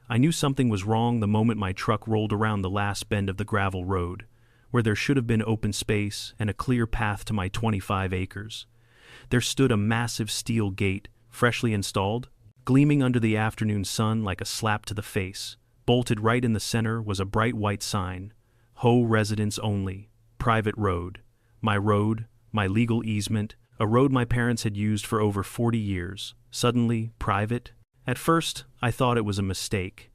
I knew something was wrong the moment my truck rolled around the last bend of the gravel road, where there should have been open space and a clear path to my 25 acres. There stood a massive steel gate, freshly installed, gleaming under the afternoon sun like a slap to the face. Bolted right in the center was a bright white sign, HOA residents only, private road. My legal easement, a road my parents had used for over 40 years, suddenly private. At first, I thought it was a mistake.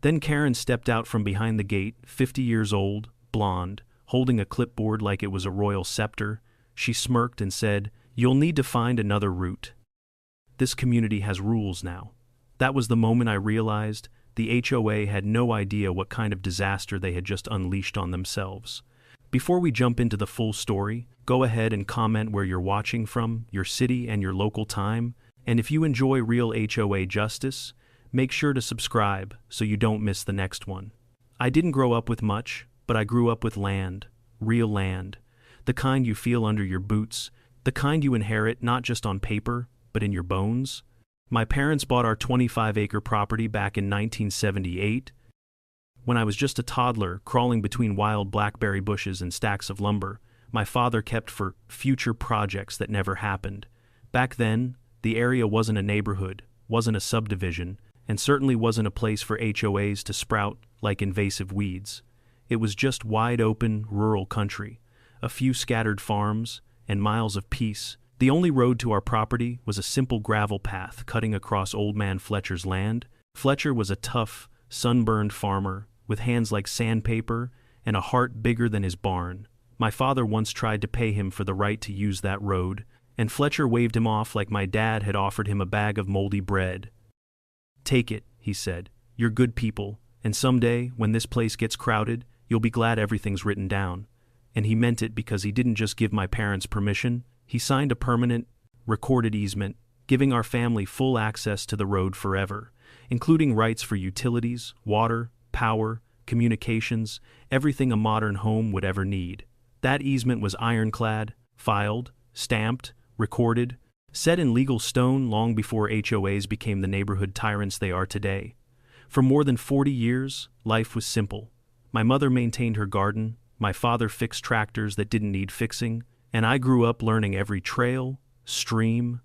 Then Karen stepped out from behind the gate, 50 years old, blonde, holding a clipboard like it was a royal scepter. She smirked and said, "You'll need to find another route. This community has rules now." That was the moment I realized the HOA had no idea what kind of disaster they had just unleashed on themselves. Before we jump into the full story, go ahead and comment where you're watching from, your city and your local time, and if you enjoy real HOA justice, make sure to subscribe so you don't miss the next one. I didn't grow up with much, but I grew up with land, real land, the kind you feel under your boots, the kind you inherit not just on paper, but in your bones. My parents bought our 25-acre property back in 1978, when I was just a toddler crawling between wild blackberry bushes and stacks of lumber. My father kept for future projects that never happened. Back then, the area wasn't a neighborhood, wasn't a subdivision, and certainly wasn't a place for HOAs to sprout like invasive weeds. It was just wide open, rural country, a few scattered farms, and miles of peace. The only road to our property was a simple gravel path cutting across Old Man Fletcher's land. Fletcher was a tough, sunburned farmer with hands like sandpaper and a heart bigger than his barn. My father once tried to pay him for the right to use that road, and Fletcher waved him off like my dad had offered him a bag of moldy bread. "Take it," he said. "You're good people, and someday, when this place gets crowded, you'll be glad everything's written down." And he meant it, because he didn't just give my parents permission, he signed a permanent, recorded easement, giving our family full access to the road forever, including rights for utilities, water, power, communications, everything a modern home would ever need. That easement was ironclad, filed, stamped, recorded, set in legal stone long before HOAs became the neighborhood tyrants they are today. For more than 40 years, life was simple. My mother maintained her garden, my father fixed tractors that didn't need fixing, and I grew up learning every trail, stream,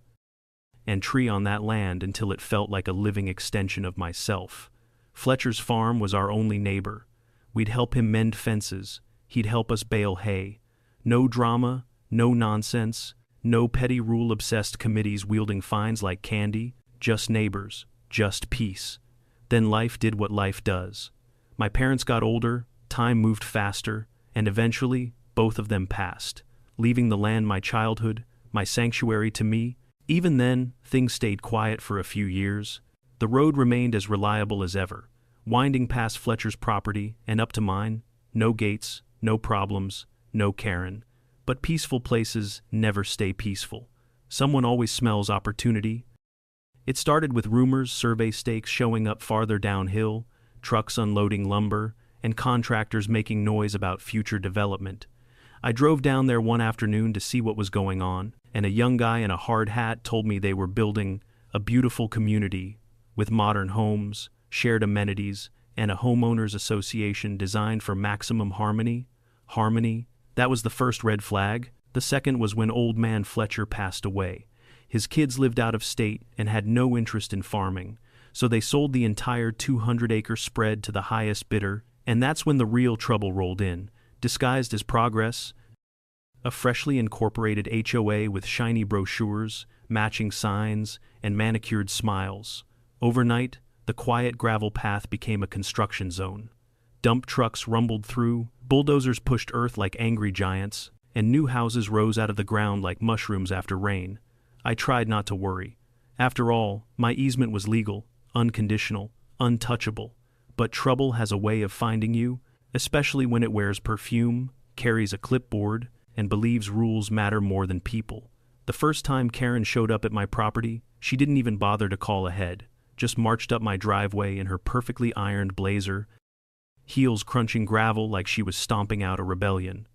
and tree on that land until it felt like a living extension of myself. Fletcher's farm was our only neighbor. We'd help him mend fences. He'd help us bale hay. No drama, no nonsense, no petty rule-obsessed committees wielding fines like candy, just neighbors, just peace. Then life did what life does. My parents got older, time moved faster, and eventually, both of them passed, leaving the land my childhood, my sanctuary to me. Even then, things stayed quiet for a few years. The road remained as reliable as ever, winding past Fletcher's property and up to mine. No gates, no problems, no Karen. But peaceful places never stay peaceful. Someone always smells opportunity. It started with rumors, survey stakes showing up farther downhill, trucks unloading lumber, and contractors making noise about future development. I drove down there one afternoon to see what was going on, and a young guy in a hard hat told me they were building a beautiful community with modern homes, shared amenities, and a homeowners association designed for maximum harmony. Harmony? That was the first red flag. The second was when Old Man Fletcher passed away. His kids lived out of state and had no interest in farming, so they sold the entire 200-acre spread to the highest bidder, and that's when the real trouble rolled in, disguised as progress. A freshly incorporated HOA with shiny brochures, matching signs, and manicured smiles. Overnight, the quiet gravel path became a construction zone. Dump trucks rumbled through, bulldozers pushed earth like angry giants, and new houses rose out of the ground like mushrooms after rain. I tried not to worry. After all, my easement was legal, unconditional, untouchable. But trouble has a way of finding you, especially when it wears perfume, carries a clipboard, and believes rules matter more than people. The first time Karen showed up at my property, she didn't even bother to call ahead, just marched up my driveway in her perfectly ironed blazer, heels crunching gravel like she was stomping out a rebellion.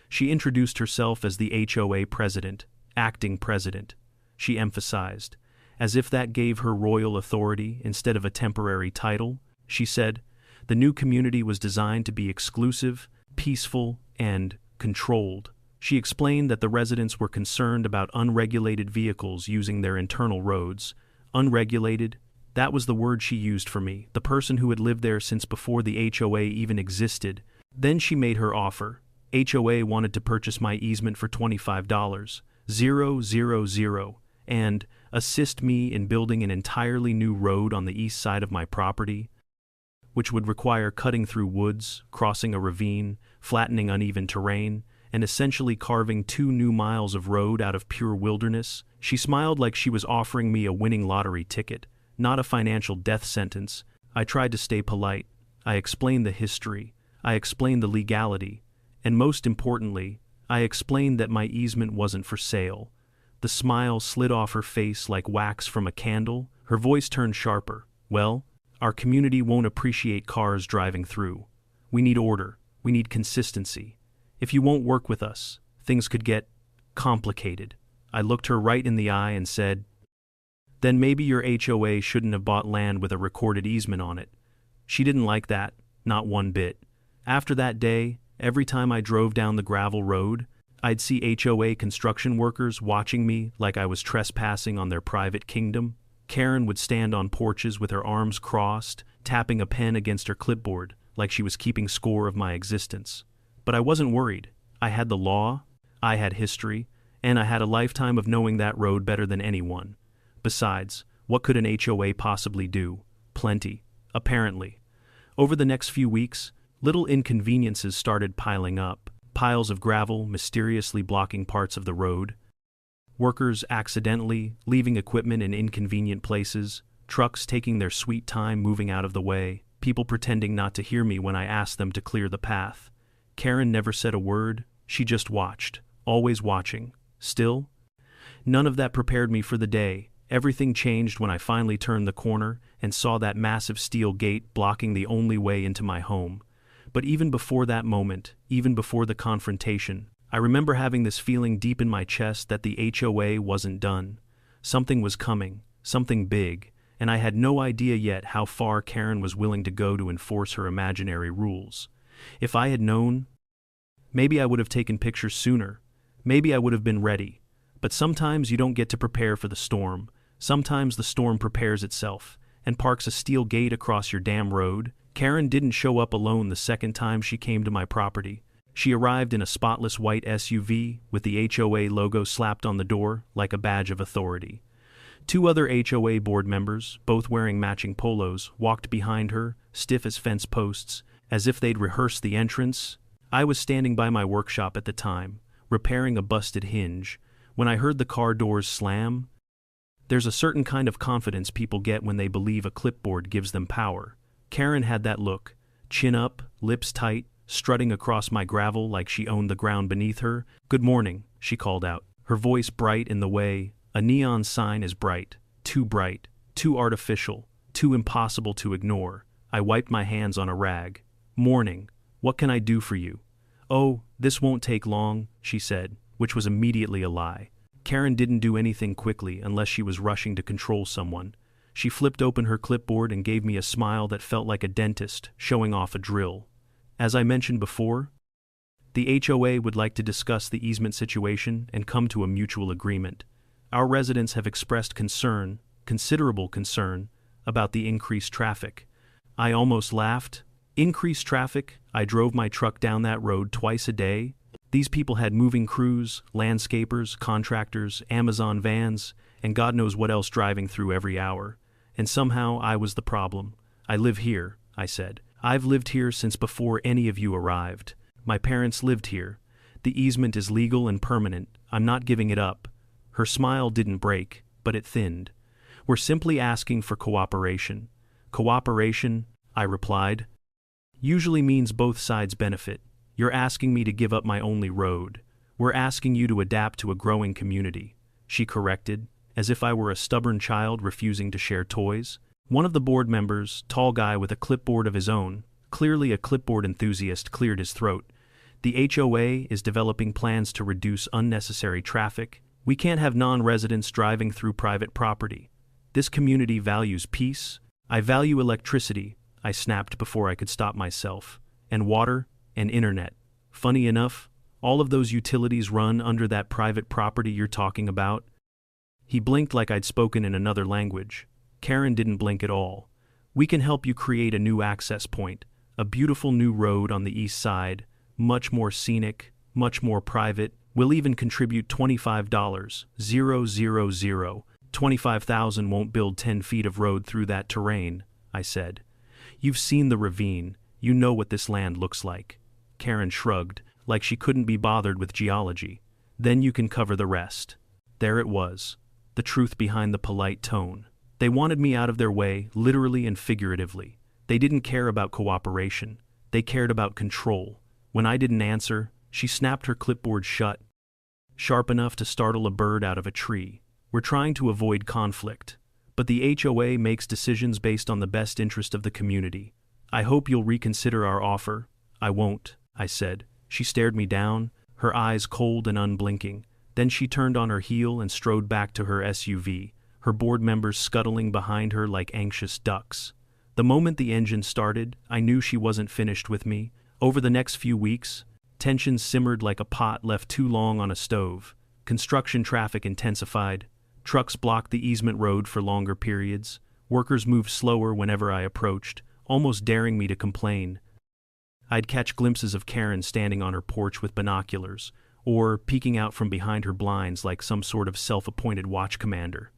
She introduced herself as the HOA president, acting president, she emphasized, as if that gave her royal authority instead of a temporary title. she said. The new community was designed to be exclusive, peaceful, and controlled. She explained that the residents were concerned about unregulated vehicles using their internal roads. Unregulated? That was the word she used for me, the person who had lived there since before the HOA even existed. Then she made her offer. HOA wanted to purchase my easement for $25, and assist me in building an entirely new road on the east side of my property, which would require cutting through woods, crossing a ravine, flattening uneven terrain, and essentially carving 2 new miles of road out of pure wilderness. She smiled like she was offering me a winning lottery ticket, not a financial death sentence. I tried to stay polite. I explained the history. I explained the legality. And most importantly, I explained that my easement wasn't for sale. The smile slid off her face like wax from a candle. Her voice turned sharper. Well, our community won't appreciate cars driving through. We need order. We need consistency. If you won't work with us, things could get complicated. I looked her right in the eye and said, then maybe your HOA shouldn't have bought land with a recorded easement on it. She didn't like that, not one bit. After that day, every time I drove down the gravel road, I'd see HOA construction workers watching me like I was trespassing on their private kingdom. Karen would stand on porches with her arms crossed, tapping a pen against her clipboard like she was keeping score of my existence. But I wasn't worried. I had the law, I had history, and I had a lifetime of knowing that road better than anyone. Besides, what could an HOA possibly do? Plenty, apparently. Over the next few weeks, little inconveniences started piling up. Piles of gravel mysteriously blocking parts of the road, workers accidentally leaving equipment in inconvenient places, trucks taking their sweet time moving out of the way, people pretending not to hear me when I asked them to clear the path. Karen never said a word. She just watched, always watching. Still, none of that prepared me for the day. Everything changed when I finally turned the corner and saw that massive steel gate blocking the only way into my home. But even before that moment, even before the confrontation, I remember having this feeling deep in my chest that the HOA wasn't done. Something was coming, something big, and I had no idea yet how far Karen was willing to go to enforce her imaginary rules. If I had known, maybe I would have taken pictures sooner. Maybe I would have been ready. But sometimes you don't get to prepare for the storm. Sometimes the storm prepares itself and parks a steel gate across your damn road. Karen didn't show up alone the second time she came to my property. She arrived in a spotless white SUV with the HOA logo slapped on the door like a badge of authority. 2 other HOA board members, both wearing matching polos, walked behind her, stiff as fence posts, as if they'd rehearsed the entrance. I was standing by my workshop at the time, repairing a busted hinge, when I heard the car doors slam. There's a certain kind of confidence people get when they believe a clipboard gives them power. Karen had that look, chin up, lips tight, strutting across my gravel like she owned the ground beneath her. "Good morning," she called out, her voice bright in the way a neon sign is bright, too artificial, too impossible to ignore. I wiped my hands on a rag. "Morning. What can I do for you?" "Oh, this won't take long," she said, which was immediately a lie. Karen didn't do anything quickly unless she was rushing to control someone. She flipped open her clipboard and gave me a smile that felt like a dentist showing off a drill. As I mentioned before, the HOA would like to discuss the easement situation and come to a mutual agreement. Our residents have expressed concern, considerable concern, about the increased traffic. I almost laughed. Increased traffic? I drove my truck down that road twice a day. These people had moving crews, landscapers, contractors, Amazon vans, and God knows what else driving through every hour. And somehow I was the problem. "I live here," I said. "I've lived here since before any of you arrived. My parents lived here. The easement is legal and permanent. I'm not giving it up." Her smile didn't break, but it thinned. "We're simply asking for cooperation." "Cooperation," I replied, "usually means both sides benefit. You're asking me to give up my only road. We're asking you to adapt to a growing community," she corrected, as if I were a stubborn child refusing to share toys. One of the board members, tall guy with a clipboard of his own, clearly a clipboard enthusiast, cleared his throat. "The HOA is developing plans to reduce unnecessary traffic. We can't have non-residents driving through private property. This community values peace. I value electricity. I snapped before I could stop myself. And water, and internet. Funny enough, all of those utilities run under that private property you're talking about. He blinked like I'd spoken in another language. Karen didn't blink at all. We can help you create a new access point, a beautiful new road on the east side, much more scenic, much more private. We'll even contribute $25, 000. 25,000 won't build 10 feet of road through that terrain, I said. You've seen the ravine. You know what this land looks like. Karen shrugged, like she couldn't be bothered with geology. Then you can cover the rest. There it was, the truth behind the polite tone. They wanted me out of their way, literally and figuratively. They didn't care about cooperation. They cared about control. When I didn't answer, she snapped her clipboard shut, sharp enough to startle a bird out of a tree. We're trying to avoid conflict, but the HOA makes decisions based on the best interest of the community. I hope you'll reconsider our offer. I won't, I said. She stared me down, her eyes cold and unblinking. Then she turned on her heel and strode back to her SUV, her board members scuttling behind her like anxious ducks. The moment the engine started, I knew she wasn't finished with me. Over the next few weeks, tensions simmered like a pot left too long on a stove. Construction traffic intensified. Trucks blocked the easement road for longer periods. Workers moved slower whenever I approached, almost daring me to complain. I'd catch glimpses of Karen standing on her porch with binoculars, or peeking out from behind her blinds like some sort of self-appointed watch commander.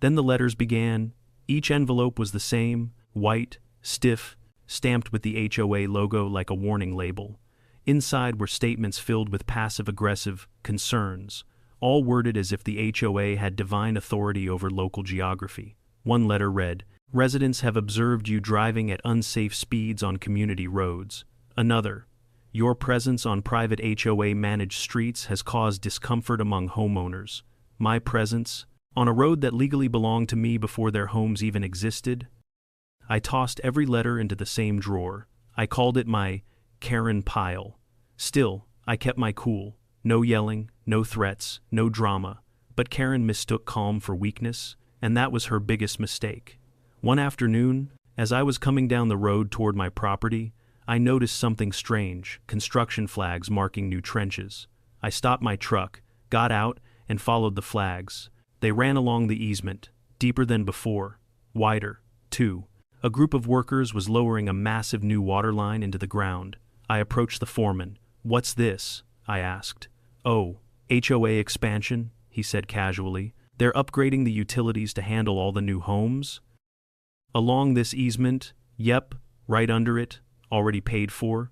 Then the letters began. Each envelope was the same, white, stiff, stamped with the HOA logo like a warning label. Inside were statements filled with passive-aggressive concerns, all worded as if the HOA had divine authority over local geography. One letter read, "Residents have observed you driving at unsafe speeds on community roads." Another, "Your presence on private HOA-managed streets has caused discomfort among homeowners. My presence, on a road that legally belonged to me before their homes even existed?" I tossed every letter into the same drawer. I called it my Karen pile. Still, I kept my cool. No yelling, no threats, no drama. But Karen mistook calm for weakness, and that was her biggest mistake. One afternoon, as I was coming down the road toward my property, I noticed something strange, construction flags marking new trenches. I stopped my truck, got out, and followed the flags. They ran along the easement, deeper than before, wider, too. A group of workers was lowering a massive new water line into the ground. I approached the foreman. "What's this?" I asked. "Oh, HOA expansion," he said casually. "They're upgrading the utilities to handle all the new homes." "Along this easement?" "Yep, right under it. Already paid for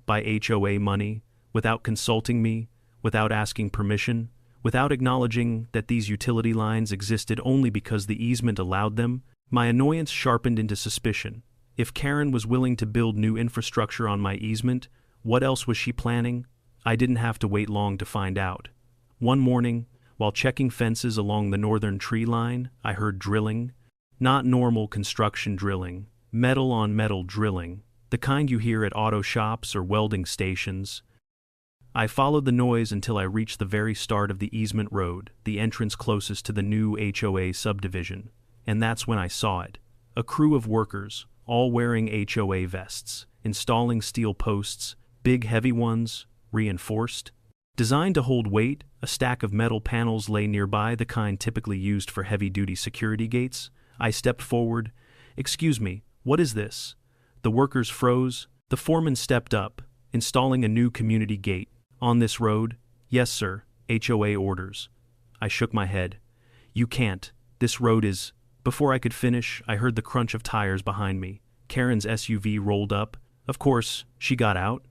by HOA money, without consulting me, without asking permission, without acknowledging that these utility lines existed only because the easement allowed them." My annoyance sharpened into suspicion. If Karen was willing to build new infrastructure on my easement, what else was she planning? I didn't have to wait long to find out. One morning, while checking fences along the northern tree line, I heard drilling. Not normal construction drilling, metal on metal drilling, the kind you hear at auto shops or welding stations. I followed the noise until I reached the very start of the easement road, the entrance closest to the new HOA subdivision. And that's when I saw it. A crew of workers, all wearing HOA vests, installing steel posts, big heavy ones, reinforced. Designed to hold weight, a stack of metal panels lay nearby, the kind typically used for heavy-duty security gates. I stepped forward. "Excuse me, what is this?" The workers froze. The foreman stepped up, installing a new community gate. "On this road?" "Yes, sir, HOA orders." I shook my head. "You can't. This road is—" Before I could finish, I heard the crunch of tires behind me. Karen's SUV rolled up. Of course, she got out,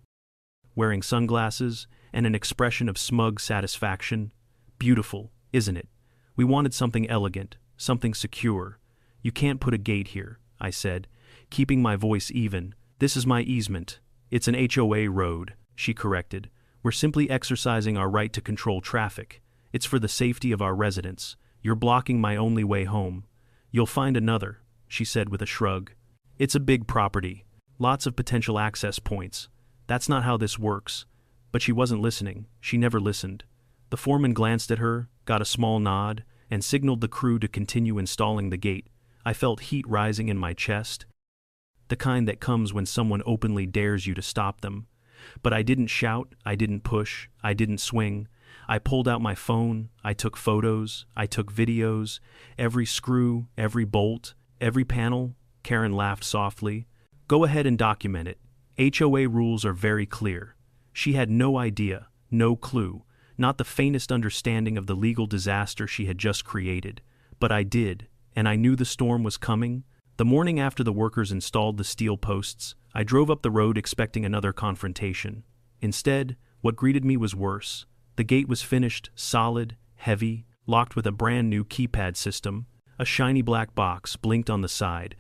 wearing sunglasses and an expression of smug satisfaction. "Beautiful, isn't it? We wanted something elegant, something secure. You can't put a gate here," I said, keeping my voice even. "This is my easement. It's an HOA road," she corrected. "We're simply exercising our right to control traffic. It's for the safety of our residents. You're blocking my only way home." "You'll find another," she said with a shrug. "It's a big property. Lots of potential access points. That's not how this works." But she wasn't listening. She never listened. The foreman glanced at her, got a small nod, and signaled the crew to continue installing the gate. I felt heat rising in my chest. the kind that comes when someone openly dares you to stop them. But I didn't shout, I didn't push, I didn't swing. I pulled out my phone, I took photos, I took videos, every screw, every bolt, every panel. Karen laughed softly. Go ahead and document it. HOA rules are very clear. She had no idea, no clue, not the faintest understanding of the legal disaster she had just created. But I did, and I knew the storm was coming. The morning after the workers installed the steel posts, I drove up the road expecting another confrontation. Instead, what greeted me was worse. The gate was finished, solid, heavy, locked with a brand new keypad system. A shiny black box blinked on the side,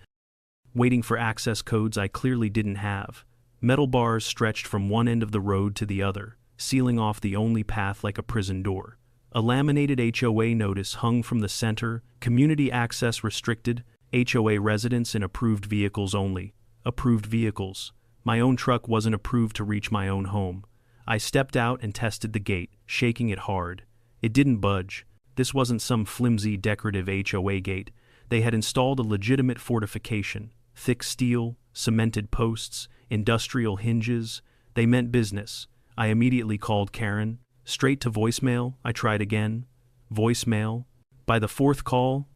waiting for access codes I clearly didn't have. Metal bars stretched from one end of the road to the other, sealing off the only path like a prison door. A laminated HOA notice hung from the center: community access restricted, HOA residents and approved vehicles only. Approved vehicles. My own truck wasn't approved to reach my own home. I stepped out and tested the gate, shaking it hard. It didn't budge. This wasn't some flimsy decorative HOA gate. They had installed a legitimate fortification. Thick steel, cemented posts, industrial hinges. They meant business. I immediately called Karen. Straight to voicemail. I tried again. Voicemail. By the fourth call,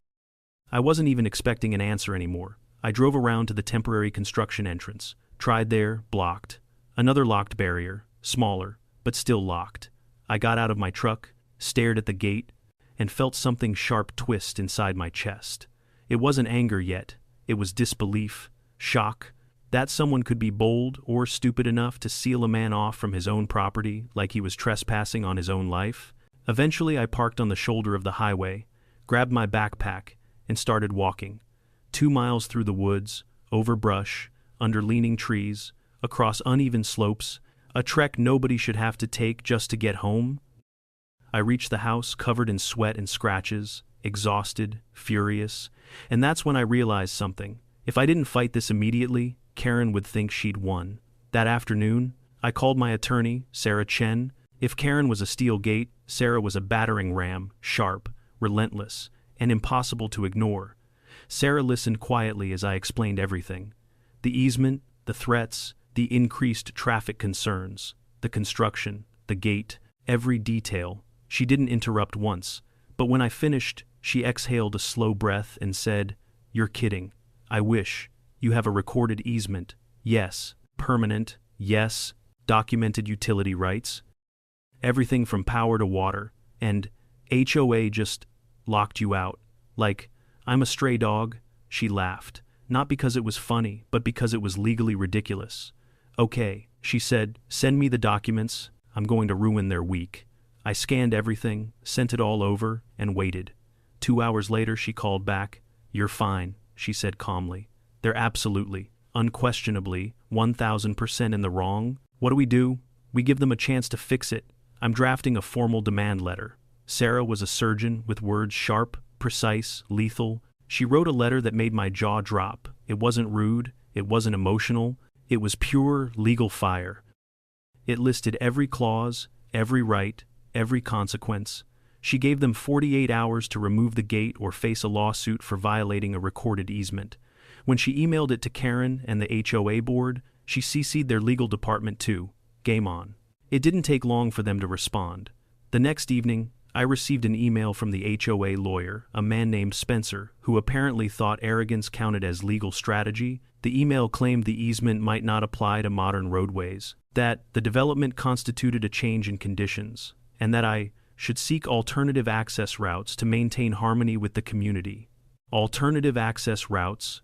I wasn't even expecting an answer anymore. I drove around to the temporary construction entrance. Tried there, blocked. Another locked barrier, smaller, but still locked. I got out of my truck, stared at the gate, and felt something sharp twist inside my chest. It wasn't anger yet. It was disbelief, shock, that someone could be bold or stupid enough to seal a man off from his own property like he was trespassing on his own life. Eventually, I parked on the shoulder of the highway, grabbed my backpack, and started walking. 2 miles through the woods, over brush, under leaning trees, across uneven slopes, a trek nobody should have to take just to get home. I reached the house covered in sweat and scratches, exhausted, furious, and that's when I realized something. If I didn't fight this immediately, Karen would think she'd won. That afternoon, I called my attorney, Sarah Chen. If Karen was a steel gate, Sarah was a battering ram, sharp, relentless, and impossible to ignore. Sarah listened quietly as I explained everything. The easement, the threats, the increased traffic concerns, the construction, the gate, every detail. She didn't interrupt once, but when I finished, she exhaled a slow breath and said, "You're kidding. I wish. You have a recorded easement. Yes. Permanent. Yes. Documented utility rights. Everything from power to water. And HOA just locked you out. Like, I'm a stray dog." She laughed. Not because it was funny, but because it was legally ridiculous. "Okay," she said, "send me the documents. I'm going to ruin their week." I scanned everything, sent it all over, and waited. 2 hours later, she called back. "You're fine," she said calmly. "They're absolutely, unquestionably, 1000% in the wrong. What do? We give them a chance to fix it. I'm drafting a formal demand letter." Sarah was a surgeon with words sharp, precise, lethal. She wrote a letter that made my jaw drop. It wasn't rude, it wasn't emotional, it was pure legal fire. It listed every clause, every right, every consequence. She gave them 48 hours to remove the gate or face a lawsuit for violating a recorded easement. When she emailed it to Karen and the HOA board, she CC'd their legal department too. Game on. It didn't take long for them to respond. The next evening, I received an email from the HOA lawyer, a man named Spencer, who apparently thought arrogance counted as legal strategy. The email claimed the easement might not apply to modern roadways, that the development constituted a change in conditions, and that I should seek alternative access routes to maintain harmony with the community. Alternative access routes?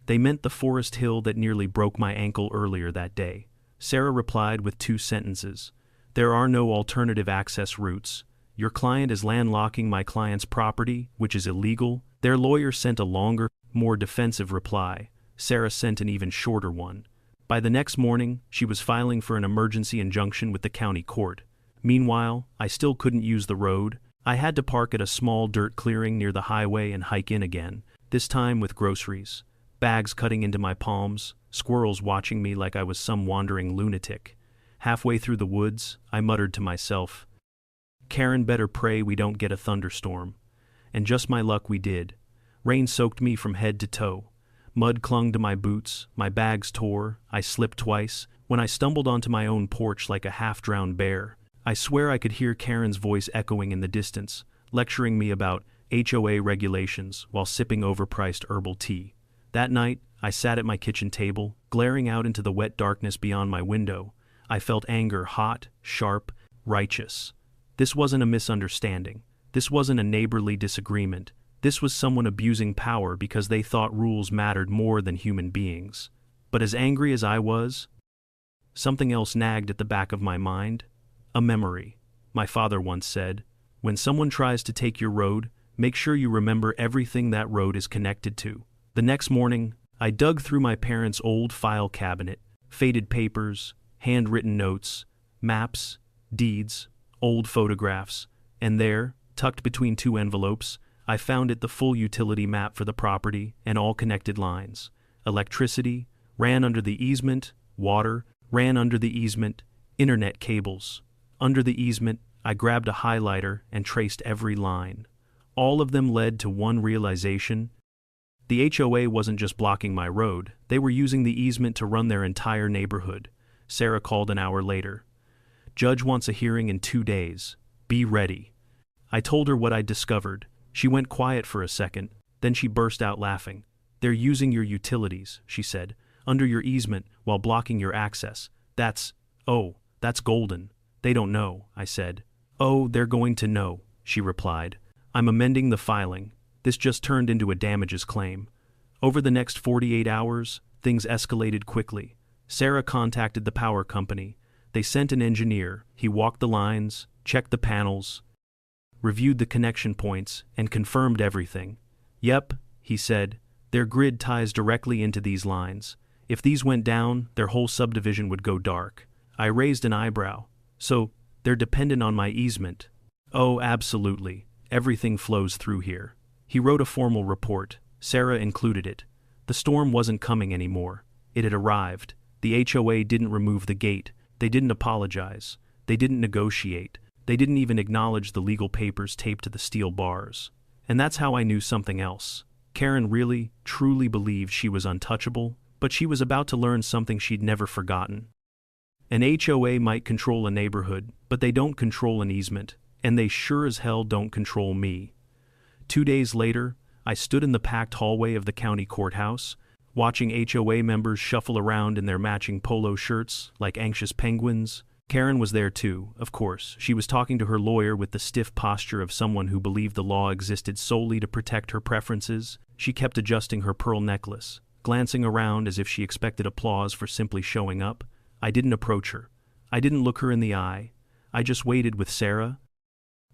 They meant the forest hill that nearly broke my ankle earlier that day. Sarah replied with 2 sentences. "There are no alternative access routes. Your client is landlocking my client's property, which is illegal." Their lawyer sent a longer, more defensive reply. Sarah sent an even shorter one. By the next morning, she was filing for an emergency injunction with the county court. Meanwhile, I still couldn't use the road. I had to park at a small dirt clearing near the highway and hike in again, this time with groceries. Bags cutting into my palms, squirrels watching me like I was some wandering lunatic. Halfway through the woods, I muttered to myself, "Karen better pray we don't get a thunderstorm." And just my luck we did. Rain soaked me from head to toe. Mud clung to my boots, my bags tore, I slipped twice, when I stumbled onto my own porch like a half-drowned bear. I swear I could hear Karen's voice echoing in the distance, lecturing me about HOA regulations while sipping overpriced herbal tea. That night, I sat at my kitchen table, glaring out into the wet darkness beyond my window. I felt anger hot, sharp, righteous. This wasn't a misunderstanding. This wasn't a neighborly disagreement. This was someone abusing power because they thought rules mattered more than human beings. But as angry as I was, something else nagged at the back of my mind. A memory. My father once said, "When someone tries to take your road, make sure you remember everything that road is connected to." The next morning, I dug through my parents' old file cabinet, faded papers, handwritten notes, maps, deeds, old photographs, and there, tucked between two envelopes, I found the full utility map for the property and all connected lines. Electricity ran under the easement, water ran under the easement, internet cables. Under the easement, I grabbed a highlighter and traced every line. All of them led to one realization. The HOA wasn't just blocking my road, they were using the easement to run their entire neighborhood. Sarah called an hour later. "Judge wants a hearing in 2 days. Be ready." I told her what I'd discovered. She went quiet for a second, then she burst out laughing. "They're using your utilities," she said, "under your easement while blocking your access. That's golden." "They don't know," I said. "Oh, they're going to know," she replied. "I'm amending the filing. This just turned into a damages claim." Over the next 48 hours, things escalated quickly. Sarah contacted the power company. They sent an engineer. He walked the lines, checked the panels, reviewed the connection points, and confirmed everything. "Yep," he said, "their grid ties directly into these lines. If these went down, their whole subdivision would go dark." I raised an eyebrow. "So, they're dependent on my easement?" "Oh, absolutely. Everything flows through here." He wrote a formal report. Sarah included it. The storm wasn't coming anymore. It had arrived. The HOA didn't remove the gate. They didn't apologize. They didn't negotiate. They didn't even acknowledge the legal papers taped to the steel bars. And that's how I knew something else. Karen really, truly believed she was untouchable, but she was about to learn something she'd never forgotten. An HOA might control a neighborhood, but they don't control an easement, and they sure as hell don't control me. 2 days later, I stood in the packed hallway of the county courthouse, watching HOA members shuffle around in their matching polo shirts like anxious penguins. Karen was there too, of course. She was talking to her lawyer with the stiff posture of someone who believed the law existed solely to protect her preferences. She kept adjusting her pearl necklace, glancing around as if she expected applause for simply showing up. I didn't approach her. I didn't look her in the eye. I just waited with Sarah,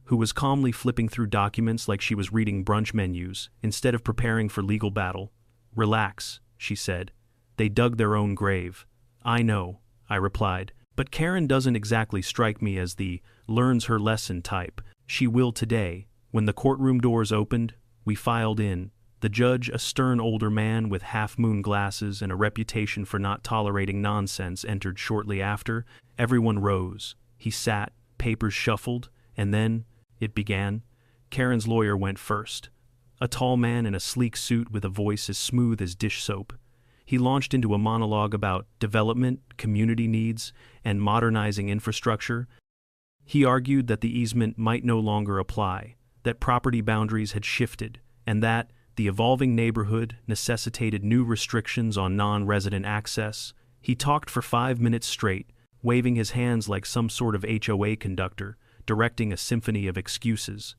who was calmly flipping through documents like she was reading brunch menus instead of preparing for legal battle. "Relax," she said. "They dug their own grave." "I know," I replied, "but Karen doesn't exactly strike me as the learns her lesson type." She will today. When the courtroom doors opened, we filed in. The judge, a stern older man with half-moon glasses and a reputation for not tolerating nonsense, entered shortly after. Everyone rose. He sat, papers shuffled, and then it began. Karen's lawyer went first. A tall man in a sleek suit with a voice as smooth as dish soap. He launched into a monologue about development, community needs, and modernizing infrastructure. He argued that the easement might no longer apply, that property boundaries had shifted, and that the evolving neighborhood necessitated new restrictions on non-resident access. He talked for 5 minutes straight, waving his hands like some sort of HOA conductor, directing a symphony of excuses.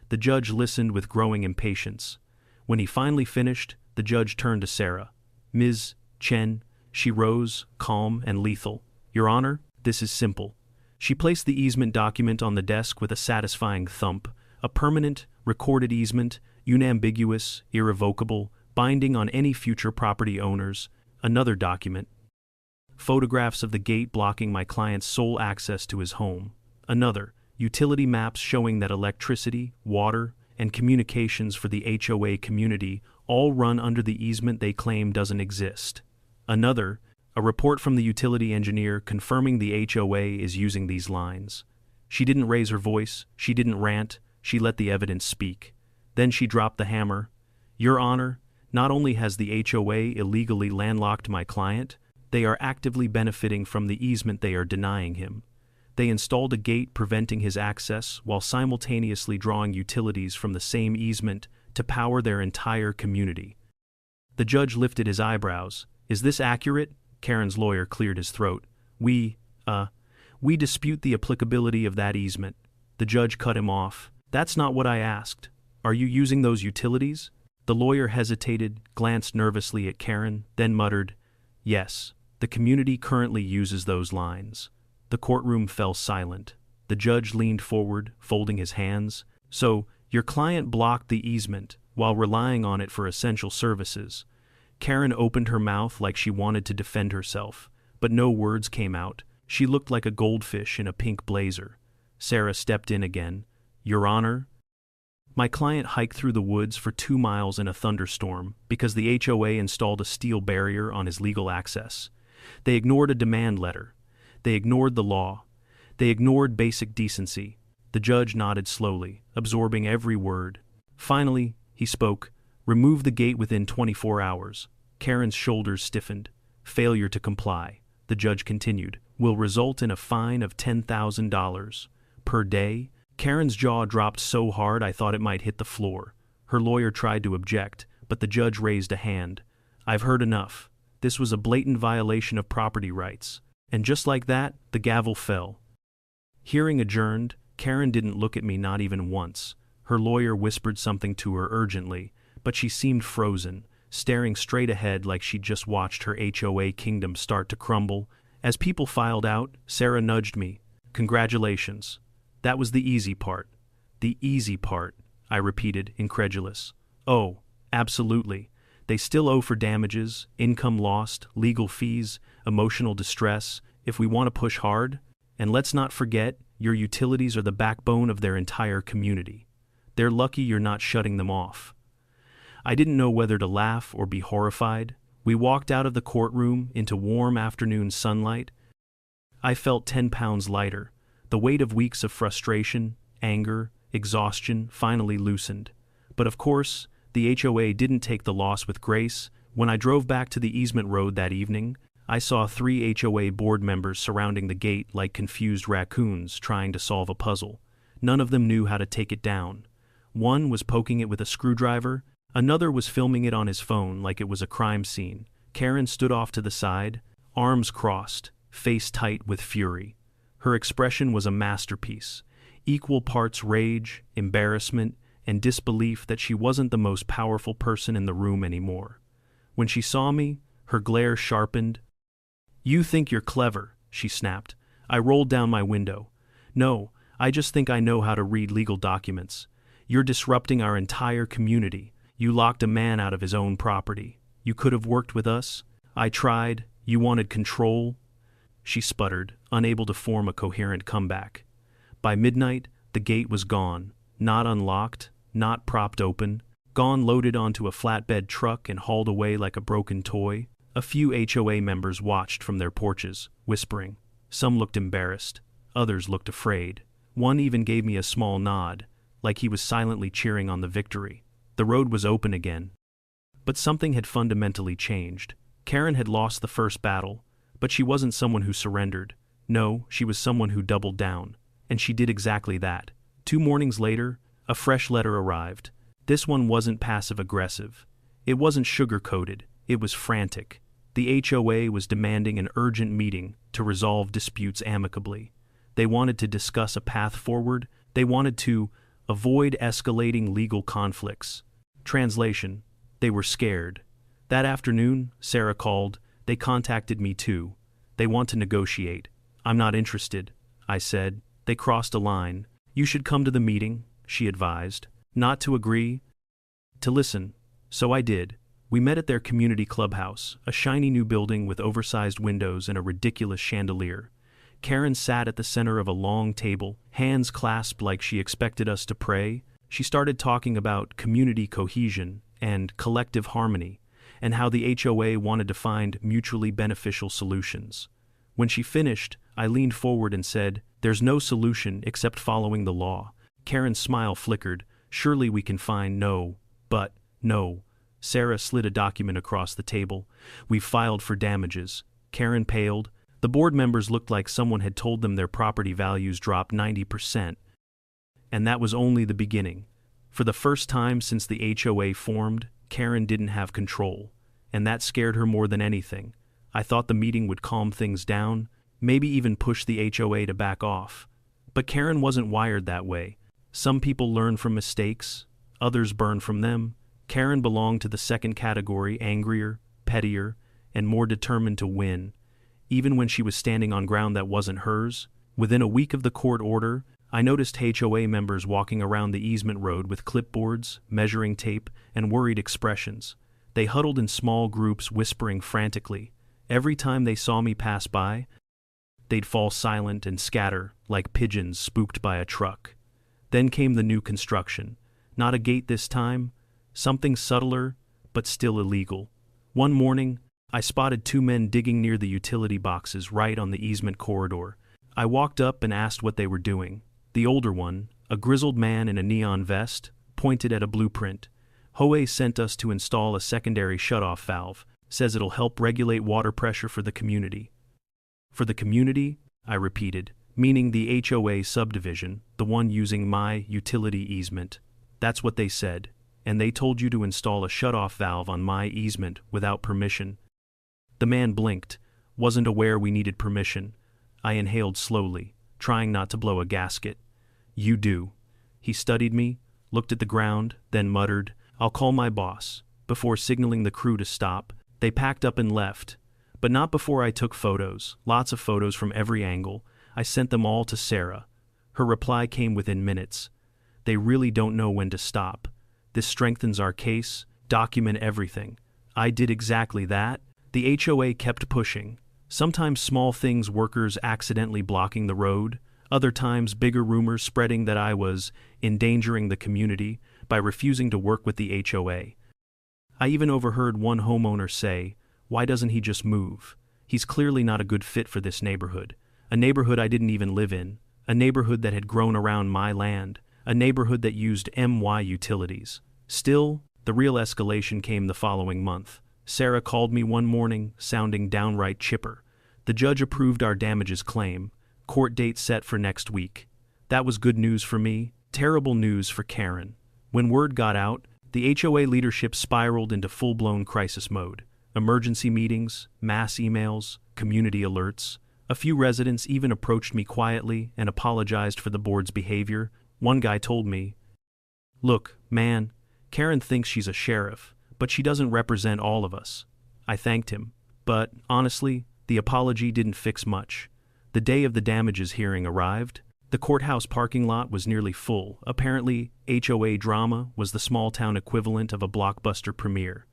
The judge listened with growing impatience. When he finally finished, the judge turned to Sarah. "Ms. Chen," she rose, calm and lethal. "Your Honor, this is simple." She placed the easement document on the desk with a satisfying thump. A permanent, recorded easement, unambiguous, irrevocable, binding on any future property owners. Another document. Photographs of the gate blocking my client's sole access to his home. Another. Utility maps showing that electricity, water, and communications for the HOA community all run under the easement they claim doesn't exist. Another. A report from the utility engineer confirming the HOA is using these lines. She didn't raise her voice, she didn't rant, she let the evidence speak. Then she dropped the hammer. "Your Honor, Not only has the HOA illegally landlocked my client, they are actively benefiting from the easement they are denying him. They installed a gate preventing his access while simultaneously drawing utilities from the same easement to power their entire community. The judge lifted his eyebrows. Is this accurate? Karen's lawyer cleared his throat. We dispute the applicability of that easement. The judge cut him off. That's not what I asked. Are you using those utilities? The lawyer hesitated, glanced nervously at Karen, then muttered, Yes, the community currently uses those lines. The courtroom fell silent. The judge leaned forward, folding his hands. So, your client blocked the easement while relying on it for essential services. Karen opened her mouth like she wanted to defend herself, but no words came out. She looked like a goldfish in a pink blazer. Sarah stepped in again. Your Honor? My client hiked through the woods for 2 miles in a thunderstorm because the HOA installed a steel barrier on his legal access. They ignored a demand letter. They ignored the law. They ignored basic decency. The judge nodded slowly, absorbing every word. Finally, he spoke. Remove the gate within 24 hours. Karen's shoulders stiffened. Failure to comply, the judge continued, will result in a fine of $10,000 per day. Karen's jaw dropped so hard I thought it might hit the floor. Her lawyer tried to object, but the judge raised a hand. I've heard enough. This was a blatant violation of property rights. And just like that, the gavel fell. Hearing adjourned, Karen didn't look at me not even once. Her lawyer whispered something to her urgently, but she seemed frozen, staring straight ahead like she'd just watched her HOA kingdom start to crumble. As people filed out, Sarah nudged me. Congratulations. That was the easy part. The easy part, I repeated, incredulous. Oh, absolutely. They still owe for damages, income lost, legal fees, emotional distress, if we want to push hard. And let's not forget, your utilities are the backbone of their entire community. They're lucky you're not shutting them off. I didn't know whether to laugh or be horrified. We walked out of the courtroom into warm afternoon sunlight. I felt 10 pounds lighter. The weight of weeks of frustration, anger, exhaustion finally loosened. But of course, the HOA didn't take the loss with grace. When I drove back to the easement road that evening, I saw 3 HOA board members surrounding the gate like confused raccoons trying to solve a puzzle. None of them knew how to take it down. One was poking it with a screwdriver, another was filming it on his phone like it was a crime scene. Karen stood off to the side, arms crossed, face tight with fury. Her expression was a masterpiece, equal parts rage, embarrassment, and disbelief that she wasn't the most powerful person in the room anymore. When she saw me, her glare sharpened. You think you're clever, she snapped. I rolled down my window. No, I just think I know how to read legal documents. You're disrupting our entire community. You locked a man out of his own property. You could have worked with us. I tried. You wanted control. She sputtered, unable to form a coherent comeback. By midnight, the gate was gone, not unlocked, not propped open, gone loaded onto a flatbed truck and hauled away like a broken toy. A few HOA members watched from their porches, whispering. Some looked embarrassed, others looked afraid. One even gave me a small nod, like he was silently cheering on the victory. The road was open again. But something had fundamentally changed. Karen had lost the first battle, but she wasn't someone who surrendered. No, she was someone who doubled down. And she did exactly that. 2 mornings later, a fresh letter arrived. This one wasn't passive-aggressive. It wasn't sugar-coated. It was frantic. The HOA was demanding an urgent meeting to resolve disputes amicably. They wanted to discuss a path forward. They wanted to avoid escalating legal conflicts. Translation: they were scared. That afternoon, Sarah called. They contacted me too. They want to negotiate. I'm not interested, I said. They crossed a line. You should come to the meeting, she advised. Not to agree, to listen. So I did. We met at their community clubhouse, a shiny new building with oversized windows and a ridiculous chandelier. Karen sat at the center of a long table, hands clasped like she expected us to pray. She started talking about community cohesion and collective harmony, and how the HOA wanted to find mutually beneficial solutions. When she finished, I leaned forward and said, "There's no solution except following the law." Karen's smile flickered. "Surely we can find no, but, no, Sarah slid a document across the table. "We've filed for damages." Karen paled. The board members looked like someone had told them their property values dropped 90%. And that was only the beginning. For the first time since the HOA formed, Karen didn't have control. And that scared her more than anything. I thought the meeting would calm things down, maybe even push the HOA to back off. But Karen wasn't wired that way. Some people learn from mistakes, others burn from them. Karen belonged to the second category, angrier, pettier, and more determined to win. Even when she was standing on ground that wasn't hers, within a week of the court order, I noticed HOA members walking around the easement road with clipboards, measuring tape, and worried expressions. They huddled in small groups, whispering frantically. Every time they saw me pass by, they'd fall silent and scatter like pigeons spooked by a truck. Then came the new construction. Not a gate this time, something subtler, but still illegal. One morning, I spotted two men digging near the utility boxes right on the easement corridor. I walked up and asked what they were doing. The older one, a grizzled man in a neon vest, pointed at a blueprint. HOA sent us to install a secondary shutoff valve. Says it'll help regulate water pressure for the community. For the community? I repeated, meaning the HOA subdivision, the one using my utility easement. That's what they said. And they told you to install a shutoff valve on my easement without permission. The man blinked, wasn't aware we needed permission. I inhaled slowly, trying not to blow a gasket. "You do." He studied me, looked at the ground, then muttered, "I'll call my boss," before signaling the crew to stop. They packed up and left, but not before I took photos, lots of photos from every angle. I sent them all to Sarah. Her reply came within minutes. "They really don't know when to stop. This strengthens our case, document everything." I did exactly that. The HOA kept pushing. Sometimes small things, workers accidentally blocking the road, other times bigger rumors spreading that I was endangering the community by refusing to work with the HOA. I even overheard one homeowner say, "Why doesn't he just move? He's clearly not a good fit for this neighborhood." A neighborhood I didn't even live in, a neighborhood that had grown around my land, a neighborhood that used MY utilities. Still, the real escalation came the following month. Sarah called me one morning, sounding downright chipper. The judge approved our damages claim, court date set for next week. That was good news for me, terrible news for Karen. When word got out, the HOA leadership spiraled into full-blown crisis mode. Emergency meetings, mass emails, community alerts. A few residents even approached me quietly and apologized for the board's behavior. One guy told me, "Look, man, Karen thinks she's a sheriff, but she doesn't represent all of us." I thanked him, but, honestly, the apology didn't fix much. The day of the damages hearing arrived. The courthouse parking lot was nearly full. Apparently, HOA drama was the small-town equivalent of a blockbuster premiere.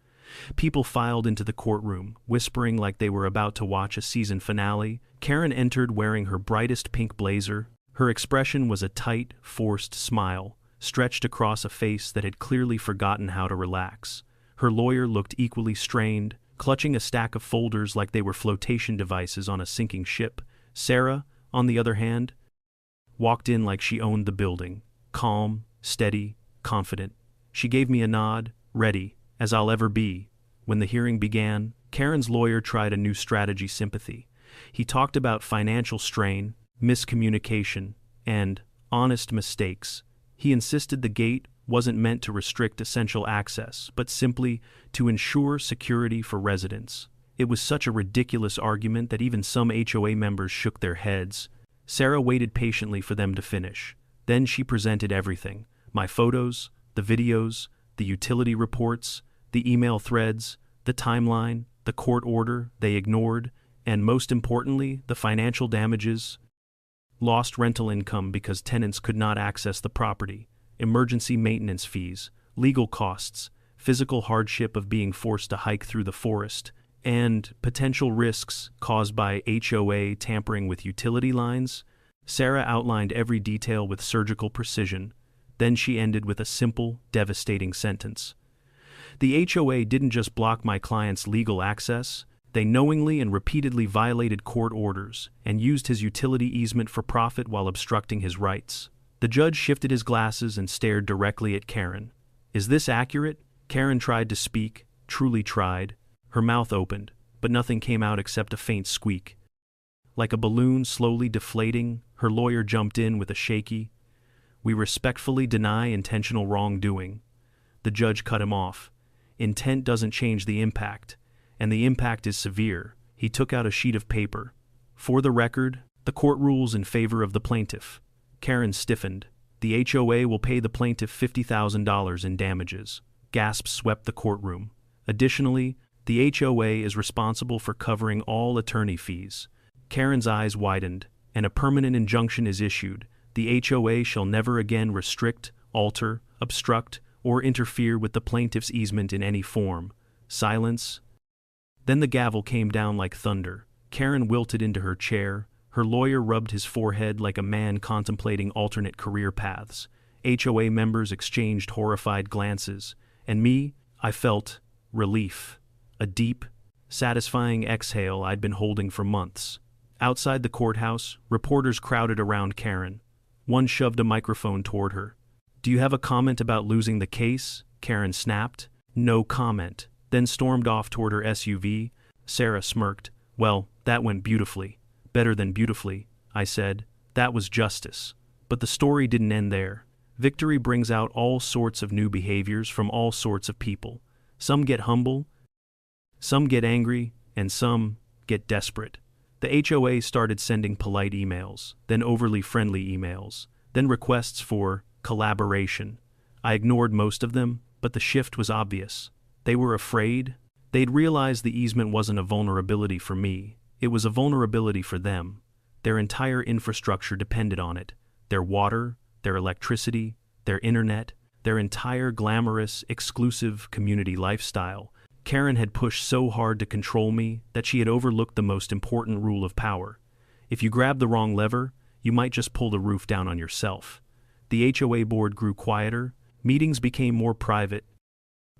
People filed into the courtroom, whispering like they were about to watch a season finale. Karen entered wearing her brightest pink blazer. Her expression was a tight, forced smile, stretched across a face that had clearly forgotten how to relax. Her lawyer looked equally strained, clutching a stack of folders like they were flotation devices on a sinking ship. Sarah, on the other hand, walked in like she owned the building, calm, steady, confident. She gave me a nod, ready, as I'll ever be. When the hearing began, Karen's lawyer tried a new strategy: sympathy. He talked about financial strain, miscommunication, and honest mistakes. He insisted the gate wasn't meant to restrict essential access, but simply to ensure security for residents. It was such a ridiculous argument that even some HOA members shook their heads. Sarah waited patiently for them to finish. Then she presented everything: my photos, the videos, the utility reports, the email threads, the timeline, the court order they ignored, and most importantly, the financial damages. Lost rental income because tenants could not access the property, emergency maintenance fees, legal costs, physical hardship of being forced to hike through the forest, and potential risks caused by HOA tampering with utility lines. Sarah outlined every detail with surgical precision. Then she ended with a simple, devastating sentence. The HOA didn't just block my client's legal access, they knowingly and repeatedly violated court orders and used his utility easement for profit while obstructing his rights. The judge shifted his glasses and stared directly at Karen. "Is this accurate?" Karen tried to speak, truly tried. Her mouth opened, but nothing came out except a faint squeak. Like a balloon slowly deflating, her lawyer jumped in with a shaky, "We respectfully deny intentional wrongdoing." The judge cut him off. Intent doesn't change the impact, and the impact is severe. He took out a sheet of paper. "For the record, the court rules in favor of the plaintiff." Karen stiffened. "The HOA will pay the plaintiff $50,000 in damages." Gasps swept the courtroom. "Additionally, the HOA is responsible for covering all attorney fees." Karen's eyes widened, "And a permanent injunction is issued. The HOA shall never again restrict, alter, obstruct, or interfere with the plaintiff's easement in any form." Silence. Then the gavel came down like thunder. Karen wilted into her chair. Her lawyer rubbed his forehead like a man contemplating alternate career paths. HOA members exchanged horrified glances. And me, I felt relief. A deep, satisfying exhale I'd been holding for months. Outside the courthouse, reporters crowded around Karen. One shoved a microphone toward her. "Do you have a comment about losing the case?" Karen snapped. "No comment," then stormed off toward her SUV. Sarah smirked. "Well, that went beautifully." "Better than beautifully," I said. "That was justice." But the story didn't end there. Victory brings out all sorts of new behaviors from all sorts of people. Some get humble, some get angry, and some get desperate. The HOA started sending polite emails, then overly friendly emails, then requests for collaboration. I ignored most of them, but the shift was obvious. They were afraid. They'd realized the easement wasn't a vulnerability for me. It was a vulnerability for them. Their entire infrastructure depended on it. Their water, their electricity, their internet, their entire glamorous, exclusive community lifestyle. Karen had pushed so hard to control me that she had overlooked the most important rule of power. If you grab the wrong lever, you might just pull the roof down on yourself. The HOA board grew quieter. Meetings became more private.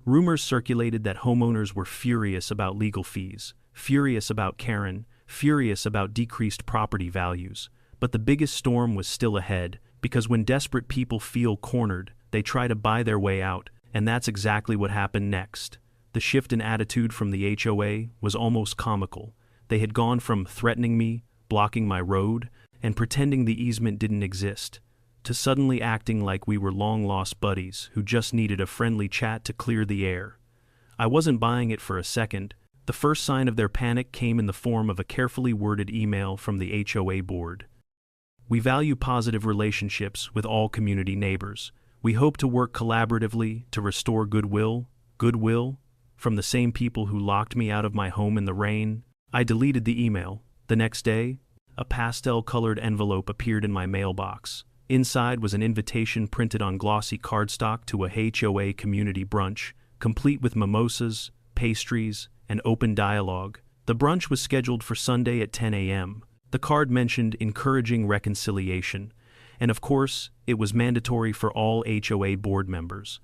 Rumors circulated that homeowners were furious about legal fees, furious about Karen, furious about decreased property values. But the biggest storm was still ahead, because when desperate people feel cornered, they try to buy their way out, and that's exactly what happened next. The shift in attitude from the HOA was almost comical. They had gone from threatening me, blocking my road, and pretending the easement didn't exist, to suddenly acting like we were long-lost buddies who just needed a friendly chat to clear the air. I wasn't buying it for a second. The first sign of their panic came in the form of a carefully worded email from the HOA board. "We value positive relationships with all community neighbors. We hope to work collaboratively to restore goodwill." Goodwill? From the same people who locked me out of my home in the rain. I deleted the email. The next day, a pastel-colored envelope appeared in my mailbox. Inside was an invitation printed on glossy cardstock to a HOA community brunch, complete with mimosas, pastries, and open dialogue. The brunch was scheduled for Sunday at 10 a.m. The card mentioned encouraging reconciliation, and of course, it was mandatory for all HOA board members.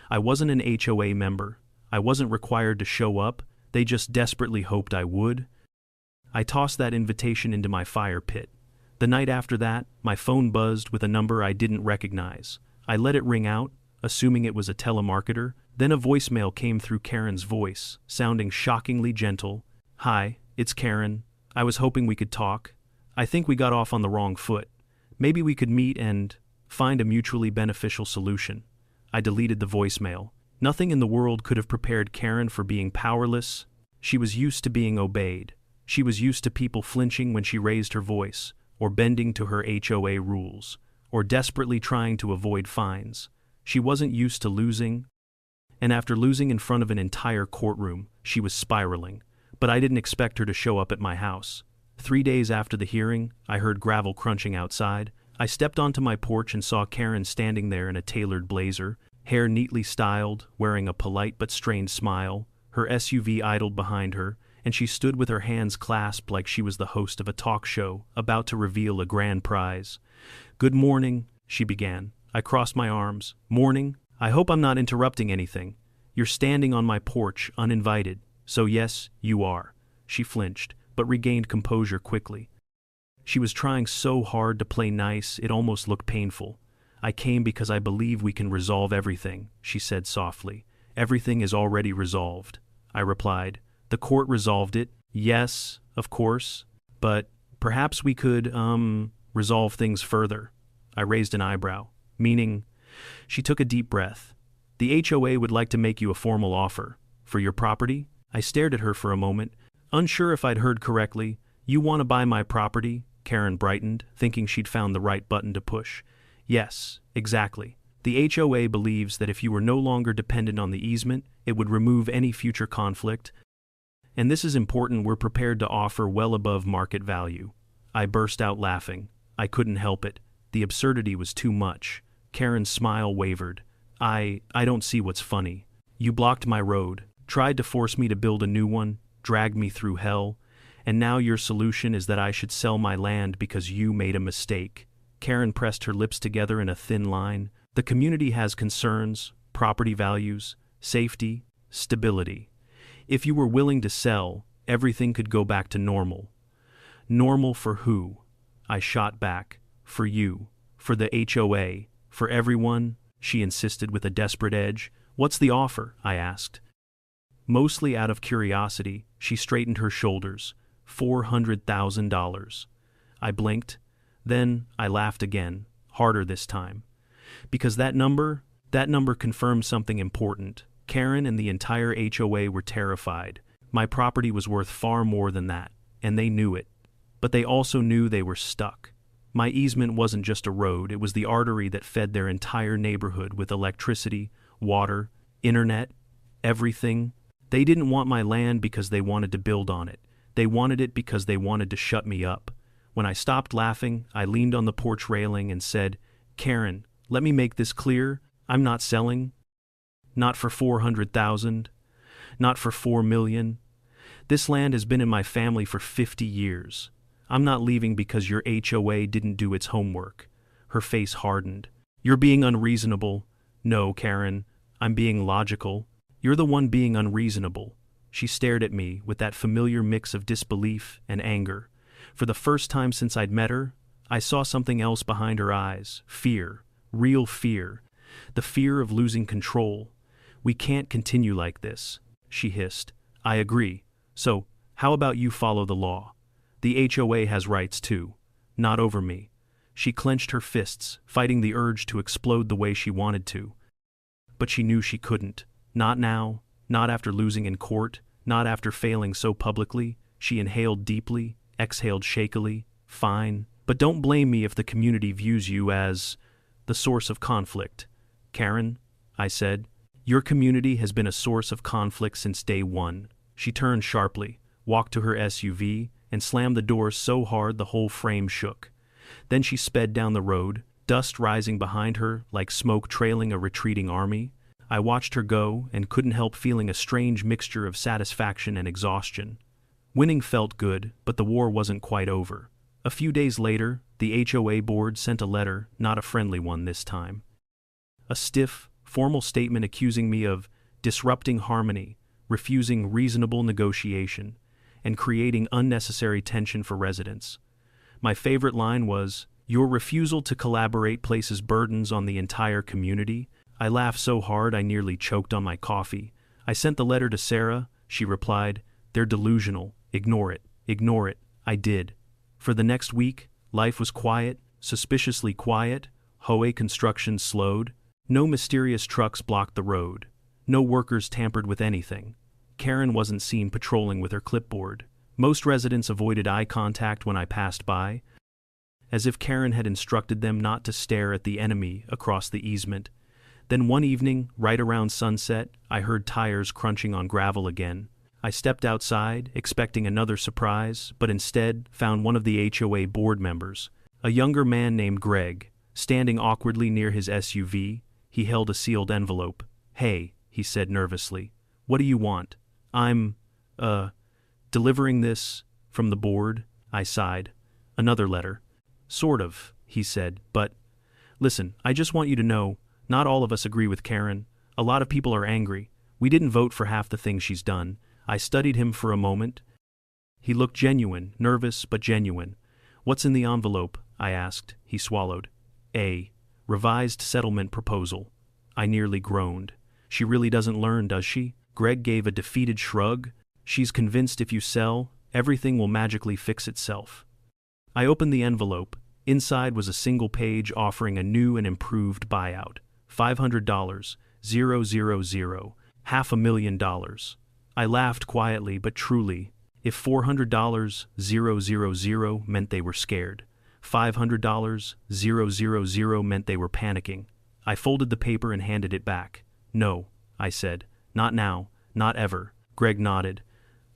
I wasn't an HOA member. I wasn't required to show up. They just desperately hoped I would. I tossed that invitation into my fire pit. The night after that, my phone buzzed with a number I didn't recognize. I let it ring out, assuming it was a telemarketer. Then a voicemail came through Karen's voice, sounding shockingly gentle. "Hi, it's Karen. I was hoping we could talk. I think we got off on the wrong foot. Maybe we could meet and find a mutually beneficial solution." I deleted the voicemail. Nothing in the world could have prepared Karen for being powerless. She was used to being obeyed. She was used to people flinching when she raised her voice, or bending to her HOA rules, or desperately trying to avoid fines. She wasn't used to losing, and after losing in front of an entire courtroom, she was spiraling. But I didn't expect her to show up at my house. 3 days after the hearing, I heard gravel crunching outside. I stepped onto my porch and saw Karen standing there in a tailored blazer, hair neatly styled, wearing a polite but strained smile. Her SUV idled behind her, and she stood with her hands clasped like she was the host of a talk show, about to reveal a grand prize. "Good morning," she began. I crossed my arms. "Morning. I hope I'm not interrupting anything. You're standing on my porch, uninvited. So yes, you are." She flinched, but regained composure quickly. She was trying so hard to play nice, it almost looked painful. "I came because I believe we can resolve everything," she said softly. Everything is already resolved, I replied. The court resolved it. Yes, of course. But perhaps we could, resolve things further. I raised an eyebrow. Meaning? She took a deep breath. The HOA would like to make you a formal offer. For your property? I stared at her for a moment, unsure if I'd heard correctly. You want to buy my property? Karen brightened, thinking she'd found the right button to push. Yes, exactly. The HOA believes that if you were no longer dependent on the easement, it would remove any future conflict. And this is important, we're prepared to offer well above market value. I burst out laughing. I couldn't help it. The absurdity was too much. Karen's smile wavered. I don't see what's funny. You blocked my road, tried to force me to build a new one, dragged me through hell, and now your solution is that I should sell my land because you made a mistake. Karen pressed her lips together in a thin line. The community has concerns, property values, safety, stability. If you were willing to sell, everything could go back to normal. Normal for who? I shot back. For you. For the HOA. For everyone, she insisted with a desperate edge. What's the offer? I asked. Mostly out of curiosity, she straightened her shoulders. $400,000. I blinked. Then I laughed again, harder this time. Because that number confirmed something important. Karen and the entire HOA were terrified. My property was worth far more than that, and they knew it. But they also knew they were stuck. My easement wasn't just a road, it was the artery that fed their entire neighborhood with electricity, water, internet, everything. They didn't want my land because they wanted to build on it. They wanted it because they wanted to shut me up. When I stopped laughing, I leaned on the porch railing and said, Karen, let me make this clear. I'm not selling. Not for $400,000. Not for $4 million. This land has been in my family for 50 years. I'm not leaving because your HOA didn't do its homework. Her face hardened. You're being unreasonable. No, Karen, I'm being logical. You're the one being unreasonable. She stared at me with that familiar mix of disbelief and anger. For the first time since I'd met her, I saw something else behind her eyes. Fear. Real fear. The fear of losing control. We can't continue like this, she hissed. I agree. So, how about you follow the law? The HOA has rights too. Not over me. She clenched her fists, fighting the urge to explode the way she wanted to. But she knew she couldn't. Not now, not after losing in court, not after failing so publicly. She inhaled deeply, exhaled shakily. Fine. But don't blame me if the community views you as the source of conflict. Karen, I said, your community has been a source of conflict since day one. She turned sharply, walked to her SUV, and slammed the door so hard the whole frame shook. Then she sped down the road, dust rising behind her like smoke trailing a retreating army. I watched her go and couldn't help feeling a strange mixture of satisfaction and exhaustion. Winning felt good, but the war wasn't quite over. A few days later, the HOA board sent a letter, not a friendly one this time. A stiff, formal statement accusing me of disrupting harmony, refusing reasonable negotiation, and creating unnecessary tension for residents. My favorite line was, "Your refusal to collaborate places burdens on the entire community." I laughed so hard I nearly choked on my coffee. I sent the letter to Sarah. She replied, "They're delusional. Ignore it. Ignore it." I did. For the next week, life was quiet, suspiciously quiet. HOA construction slowed. No mysterious trucks blocked the road. No workers tampered with anything. Karen wasn't seen patrolling with her clipboard. Most residents avoided eye contact when I passed by, as if Karen had instructed them not to stare at the enemy across the easement. Then one evening, right around sunset, I heard tires crunching on gravel again. I stepped outside, expecting another surprise, but instead found one of the HOA board members, a younger man named Greg, standing awkwardly near his SUV. He held a sealed envelope. "Hey," he said nervously, "what do you want?" "I'm, delivering this from the board," I sighed. "Another letter." "Sort of," he said, "but listen, I just want you to know, not all of us agree with Karen. A lot of people are angry. We didn't vote for half the things she's done." I studied him for a moment. He looked genuine, nervous but genuine. "What's in the envelope?" I asked. He swallowed. "A revised settlement proposal." I nearly groaned. She really doesn't learn, does she? Greg gave a defeated shrug. She's convinced if you sell, everything will magically fix itself. I opened the envelope. Inside was a single page offering a new and improved buyout. $500, 000, $500,000. I laughed quietly but truly. If $400, 000 meant they were scared, $500, 000 meant they were panicking. I folded the paper and handed it back. No, I said. Not now, not ever. Greg nodded.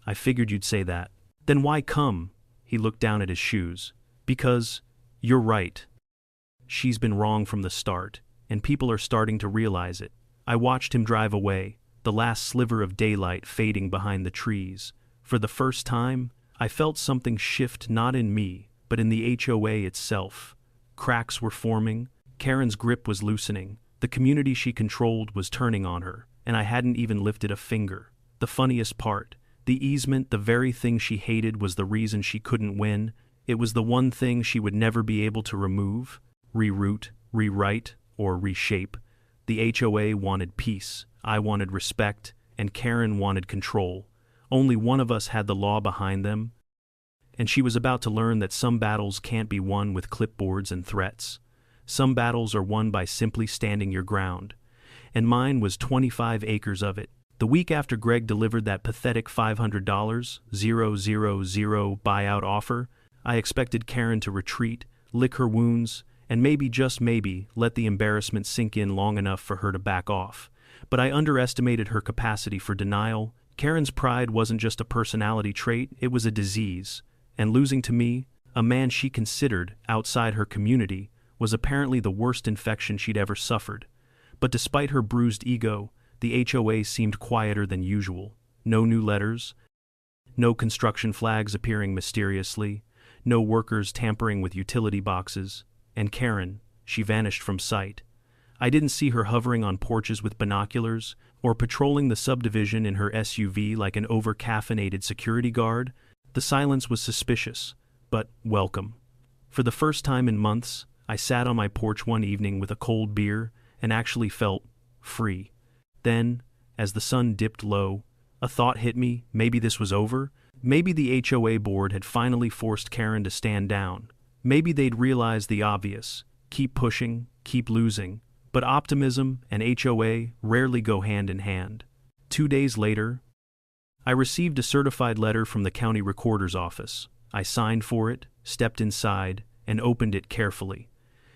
I figured you'd say that. Then why come? He looked down at his shoes. Because, you're right. She's been wrong from the start, and people are starting to realize it. I watched him drive away, the last sliver of daylight fading behind the trees. For the first time, I felt something shift not in me, but in the HOA itself. Cracks were forming, Karen's grip was loosening, the community she controlled was turning on her, and I hadn't even lifted a finger. The funniest part, the easement, the very thing she hated, was the reason she couldn't win. It was the one thing she would never be able to remove, reroute, rewrite, or reshape. The HOA wanted peace, I wanted respect, and Karen wanted control. Only one of us had the law behind them, and she was about to learn that some battles can't be won with clipboards and threats. Some battles are won by simply standing your ground, and mine was 25 acres of it. The week after Greg delivered that pathetic $500, 000 buyout offer, I expected Karen to retreat, lick her wounds, and maybe, just maybe, let the embarrassment sink in long enough for her to back off. But I underestimated her capacity for denial. Karen's pride wasn't just a personality trait, it was a disease. And losing to me, a man she considered, outside her community, was apparently the worst infection she'd ever suffered. But despite her bruised ego, the HOA seemed quieter than usual. No new letters, no construction flags appearing mysteriously, no workers tampering with utility boxes, and Karen, she vanished from sight. I didn't see her hovering on porches with binoculars, or patrolling the subdivision in her SUV like an over-caffeinated security guard. The silence was suspicious, but welcome. For the first time in months, I sat on my porch one evening with a cold beer and actually felt free. Then, as the sun dipped low, a thought hit me. Maybe this was over. Maybe the HOA board had finally forced Karen to stand down. Maybe they'd realized the obvious. Keep pushing, keep losing. But optimism and HOA rarely go hand in hand. 2 days later, I received a certified letter from the county recorder's office. I signed for it, stepped inside, and opened it carefully.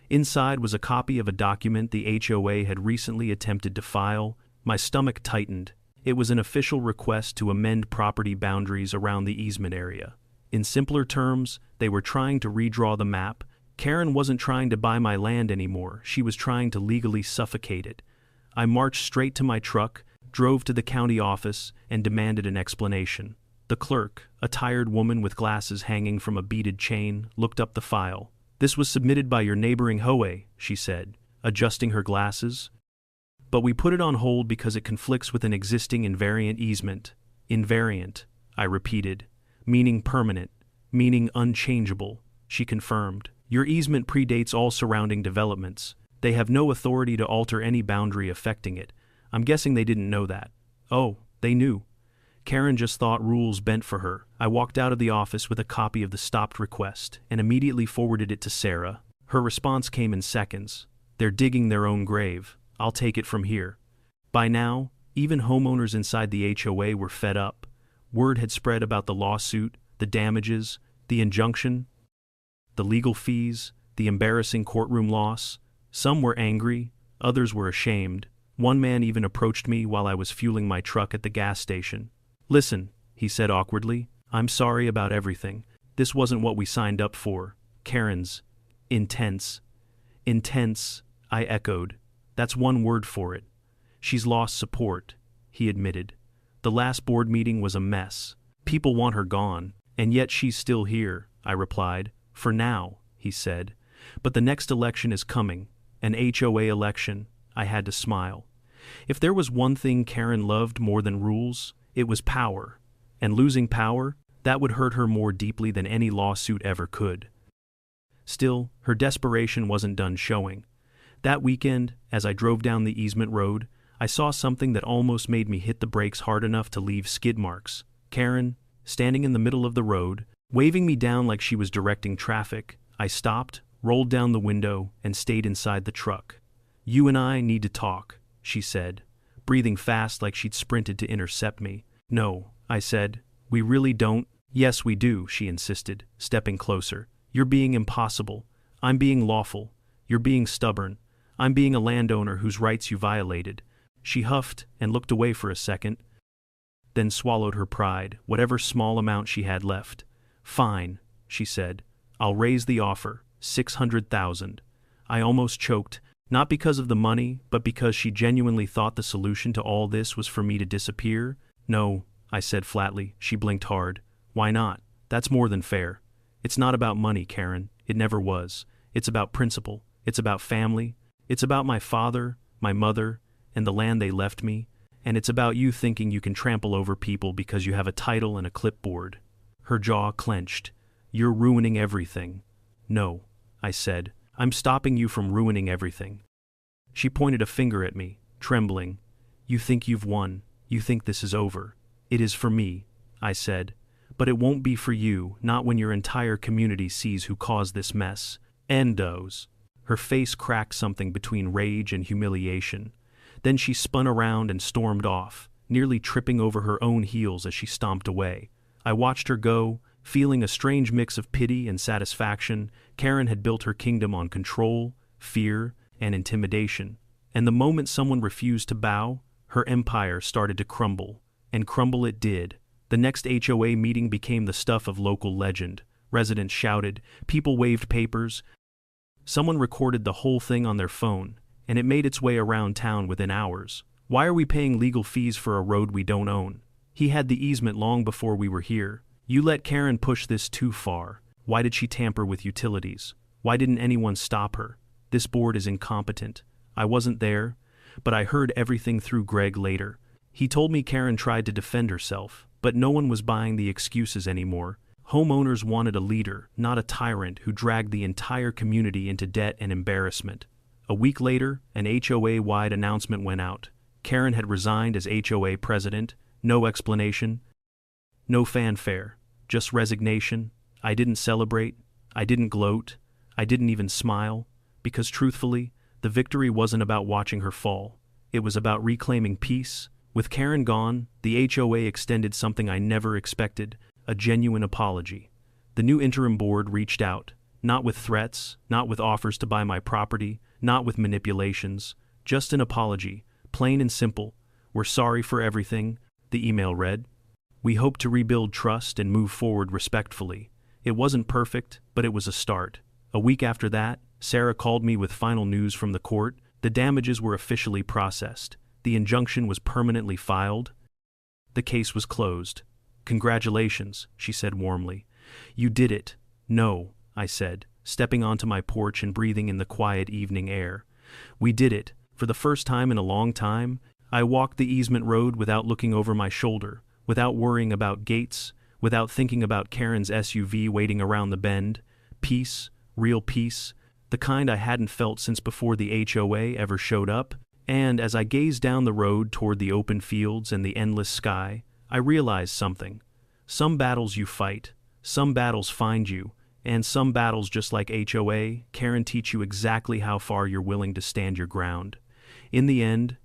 Inside was a copy of a document the HOA had recently attempted to file. My stomach tightened. It was an official request to amend property boundaries around the easement area. In simpler terms, they were trying to redraw the map. Karen wasn't trying to buy my land anymore, she was trying to legally suffocate it. I marched straight to my truck, drove to the county office, and demanded an explanation. The clerk, a tired woman with glasses hanging from a beaded chain, looked up the file. "This was submitted by your neighboring HOA," she said, adjusting her glasses. "But we put it on hold because it conflicts with an existing invariant easement." "Invariant," I repeated, "meaning permanent, meaning unchangeable," she confirmed. "Your easement predates all surrounding developments. They have no authority to alter any boundary affecting it." I'm guessing they didn't know that. Oh, they knew. Karen just thought rules bent for her. I walked out of the office with a copy of the stopped request and immediately forwarded it to Sarah. Her response came in seconds. "They're digging their own grave. I'll take it from here." By now, even homeowners inside the HOA were fed up. Word had spread about the lawsuit, the damages, the injunction, the legal fees, the embarrassing courtroom loss. Some were angry, others were ashamed. One man even approached me while I was fueling my truck at the gas station. "Listen," he said awkwardly, "I'm sorry about everything. This wasn't what we signed up for." Karen's intense. Intense, I echoed. "That's one word for it." "She's lost support," he admitted. "The last board meeting was a mess. People want her gone, and yet she's still here," I replied. "For now," he said. "But the next election is coming, an HOA election." I had to smile. If there was one thing Karen loved more than rules, it was power. And losing power, that would hurt her more deeply than any lawsuit ever could. Still, her desperation wasn't done showing. That weekend, as I drove down the easement road, I saw something that almost made me hit the brakes hard enough to leave skid marks. Karen, standing in the middle of the road, waving me down like she was directing traffic. I stopped, rolled down the window, and stayed inside the truck. "You and I need to talk," she said, breathing fast like she'd sprinted to intercept me. "No," I said. "We really don't." "Yes, we do," she insisted, stepping closer. "You're being impossible. I'm being lawful. You're being stubborn. I'm being a landowner whose rights you violated." She huffed and looked away for a second, then swallowed her pride, whatever small amount she had left. "Fine," she said. "I'll raise the offer, 600,000. I almost choked, not because of the money, but because she genuinely thought the solution to all this was for me to disappear. "No," I said flatly. She blinked hard. "Why not? That's more than fair. It's not about money, Karen. It never was. It's about principle. It's about family. It's about my father, my mother, and the land they left me. And it's about you thinking you can trample over people because you have a title and a clipboard." Her jaw clenched. "You're ruining everything." "No," I said. "I'm stopping you from ruining everything." She pointed a finger at me, trembling. "You think you've won. You think this is over. It is for me," I said. "But it won't be for you, not when your entire community sees who caused this mess." "Endos." Her face cracked something between rage and humiliation. Then she spun around and stormed off, nearly tripping over her own heels as she stomped away. I watched her go, feeling a strange mix of pity and satisfaction. Karen had built her kingdom on control, fear, and intimidation. And the moment someone refused to bow, her empire started to crumble. And crumble it did. The next HOA meeting became the stuff of local legend. Residents shouted, people waved papers. Someone recorded the whole thing on their phone, and it made its way around town within hours. "Why are we paying legal fees for a road we don't own? He had the easement long before we were here. You let Karen push this too far. Why did she tamper with utilities? Why didn't anyone stop her? This board is incompetent." I wasn't there, but I heard everything through Greg later. He told me Karen tried to defend herself, but no one was buying the excuses anymore. Homeowners wanted a leader, not a tyrant who dragged the entire community into debt and embarrassment. A week later, an HOA-wide announcement went out. Karen had resigned as HOA president. No explanation. No fanfare. Just resignation. I didn't celebrate. I didn't gloat. I didn't even smile. Because truthfully, the victory wasn't about watching her fall. It was about reclaiming peace. With Karen gone, the HOA extended something I never expected, a genuine apology. The new interim board reached out, not with threats, not with offers to buy my property, not with manipulations, just an apology, plain and simple. "We're sorry for everything," the email read. "We hope to rebuild trust and move forward respectfully." It wasn't perfect, but it was a start. A week after that, Sarah called me with final news from the court. The damages were officially processed. The injunction was permanently filed. The case was closed. "Congratulations," she said warmly. "You did it." "No," I said, stepping onto my porch and breathing in the quiet evening air. "We did it. For the first time in a long time, I walked the easement road without looking over my shoulder, without worrying about gates, without thinking about Karen's SUV waiting around the bend. Peace, real peace, the kind I hadn't felt since before the HOA ever showed up. And as I gazed down the road toward the open fields and the endless sky, I realized something. Some battles you fight, some battles find you, and some battles, just like HOA, Karen, teach you exactly how far you're willing to stand your ground. In the end,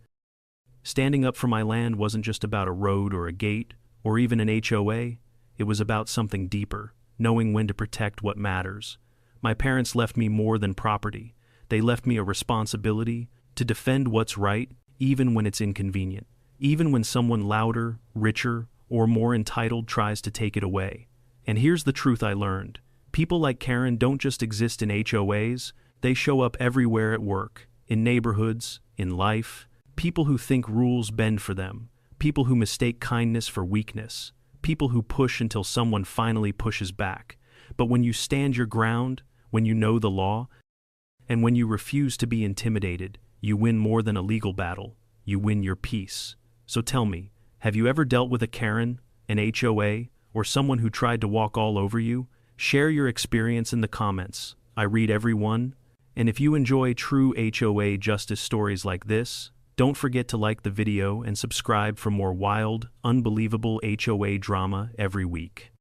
standing up for my land wasn't just about a road or a gate, or even an HOA. It was about something deeper, knowing when to protect what matters. My parents left me more than property. They left me a responsibility to defend what's right, even when it's inconvenient, even when someone louder, richer, or more entitled tries to take it away. And here's the truth I learned. People like Karen don't just exist in HOAs, they show up everywhere at work, in neighborhoods, in life. People who think rules bend for them, people who mistake kindness for weakness, people who push until someone finally pushes back. But when you stand your ground, when you know the law, and when you refuse to be intimidated, you win more than a legal battle, you win your peace. So tell me, have you ever dealt with a Karen, an HOA, or someone who tried to walk all over you? Share your experience in the comments. I read every one. And if you enjoy true HOA justice stories like this, Don't forget to like the video and subscribe for more wild, unbelievable HOA drama every week.